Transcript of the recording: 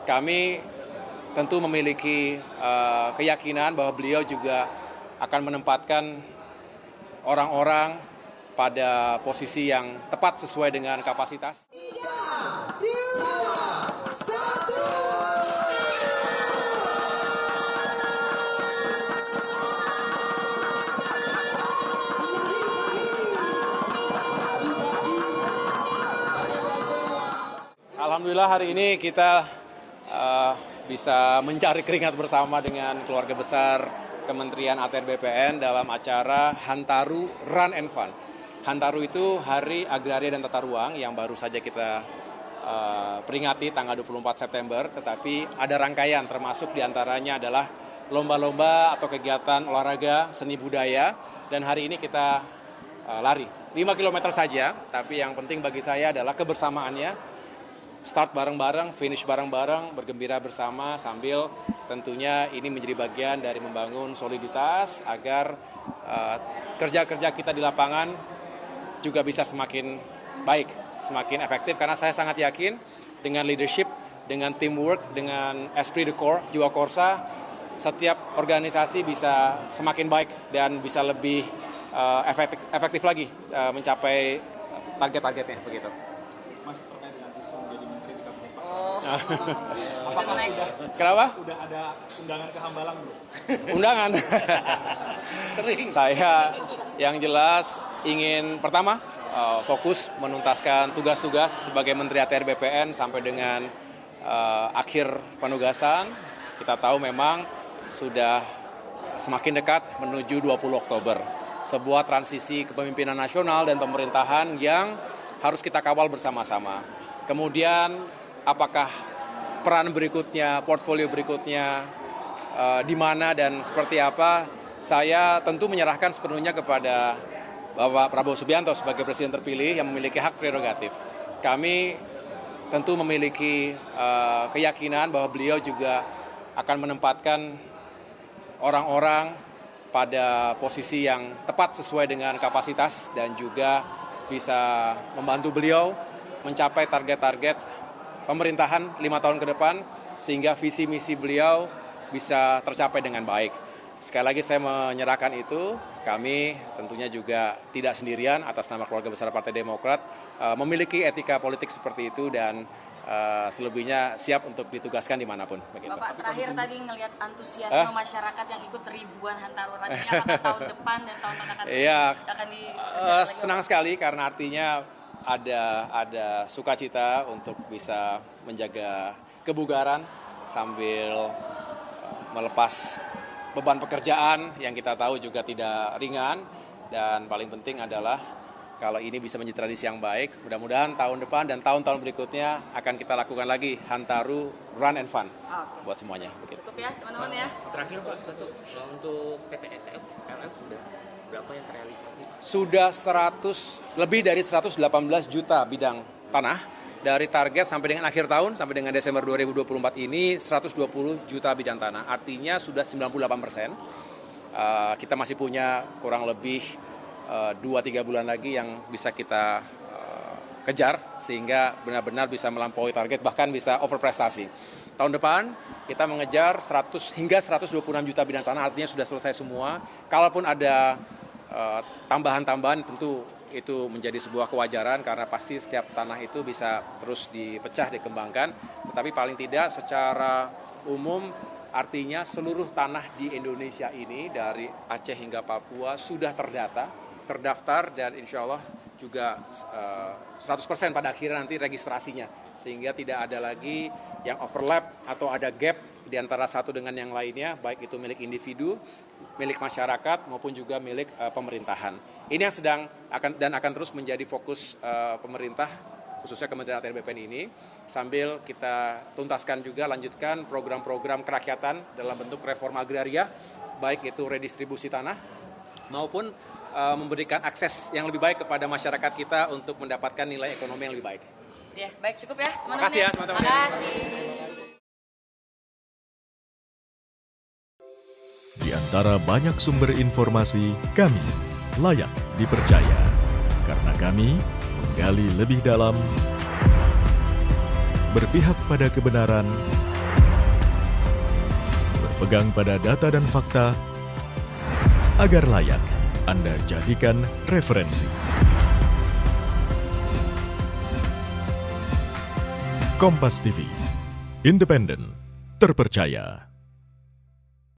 Kami tentu memiliki keyakinan bahwa beliau juga akan menempatkan orang-orang pada posisi yang tepat sesuai dengan kapasitas. 3, 2, 1. Alhamdulillah hari ini kita bisa mencari keringat bersama dengan keluarga besar Kementerian ATR BPN dalam acara Hantaru Run and Fun. Hantaru itu Hari Agraria dan Tata Ruang yang baru saja kita peringati tanggal 24 September, tetapi ada rangkaian termasuk diantaranya adalah lomba-lomba atau kegiatan olahraga seni budaya, dan hari ini kita lari 5 km saja, tapi yang penting bagi saya adalah kebersamaannya. Start bareng-bareng, finish bareng-bareng, bergembira bersama sambil tentunya ini menjadi bagian dari membangun soliditas agar kerja-kerja kita di lapangan juga bisa semakin baik, semakin efektif, karena saya sangat yakin dengan leadership, dengan teamwork, dengan esprit de corps, jiwa korsa, setiap organisasi bisa semakin baik dan bisa lebih efektif lagi mencapai target-targetnya begitu. Mas, terkait dengan isu menjadi menteri di Kabupaten. Apakah next? Kenapa? Udah ada undangan ke Hambalang belum? Undangan. Sering. Saya yang jelas ingin pertama fokus menuntaskan tugas-tugas sebagai Menteri ATR BPN sampai dengan akhir penugasan. Kita tahu memang sudah semakin dekat menuju 20 Oktober. Sebuah transisi kepemimpinan nasional dan pemerintahan yang harus kita kawal bersama-sama. Kemudian apakah peran berikutnya, portfolio berikutnya, di mana dan seperti apa, saya tentu menyerahkan sepenuhnya kepada Bapak Prabowo Subianto sebagai Presiden terpilih yang memiliki hak prerogatif. Kami tentu memiliki keyakinan bahwa beliau juga akan menempatkan orang-orang pada posisi yang tepat sesuai dengan kapasitas dan juga bisa membantu beliau mencapai target-target pemerintahan 5 tahun ke depan sehingga visi misi beliau bisa tercapai dengan baik. Sekali lagi saya menyerahkan itu, kami tentunya juga tidak sendirian atas nama keluarga besar Partai Demokrat memiliki etika politik seperti itu dan selebihnya siap untuk ditugaskan dimanapun. Begitu. Bapak terakhir tadi ngelihat antusiasme masyarakat yang ikut ribuan Hantaru Run-nya karena tahun depan dan tahun-tahun akan senang sekali karena artinya ada sukacita untuk bisa menjaga kebugaran sambil melepas beban pekerjaan yang kita tahu juga tidak ringan, dan paling penting adalah kalau ini bisa menjadi tradisi yang baik, mudah-mudahan tahun depan dan tahun-tahun berikutnya akan kita lakukan lagi Hantaru Run and Fun buat semuanya. Begitu. Cukup ya teman-teman ya. Terakhir Pak, untuk PTSM sudah berapa yang terrealisasi? Sudah lebih dari 118 juta bidang tanah. Dari target sampai dengan akhir tahun, sampai dengan Desember 2024 ini 120 juta bidang tanah. Artinya sudah 98%. Kita masih punya kurang lebih 2-3 bulan lagi yang bisa kita kejar sehingga benar-benar bisa melampaui target, bahkan bisa overprestasi. Tahun depan kita mengejar 100 hingga 126 juta bidang tanah, artinya sudah selesai semua. Kalaupun ada tambahan-tambahan tentu itu menjadi sebuah kewajaran karena pasti setiap tanah itu bisa terus dipecah, dikembangkan. Tetapi paling tidak secara umum artinya seluruh tanah di Indonesia ini dari Aceh hingga Papua sudah terdaftar dan insya Allah juga 100% pada akhirnya nanti registrasinya. Sehingga tidak ada lagi yang overlap atau ada gap di antara satu dengan yang lainnya, baik itu milik individu, milik masyarakat maupun juga milik pemerintahan. Ini yang akan terus menjadi fokus pemerintah, khususnya Kementerian ATR BPN ini, sambil kita tuntaskan juga, lanjutkan program-program kerakyatan dalam bentuk reforma agraria, baik itu redistribusi tanah maupun memberikan akses yang lebih baik kepada masyarakat kita untuk mendapatkan nilai ekonomi yang lebih baik. Ya, baik, cukup ya teman-teman. Makasih ya teman-teman. Terima kasih. Di antara banyak sumber informasi, kami layak dipercaya. Karena kami menggali lebih dalam, berpihak pada kebenaran, berpegang pada data dan fakta agar layak Anda jadikan referensi. Kompas TV, independen, terpercaya.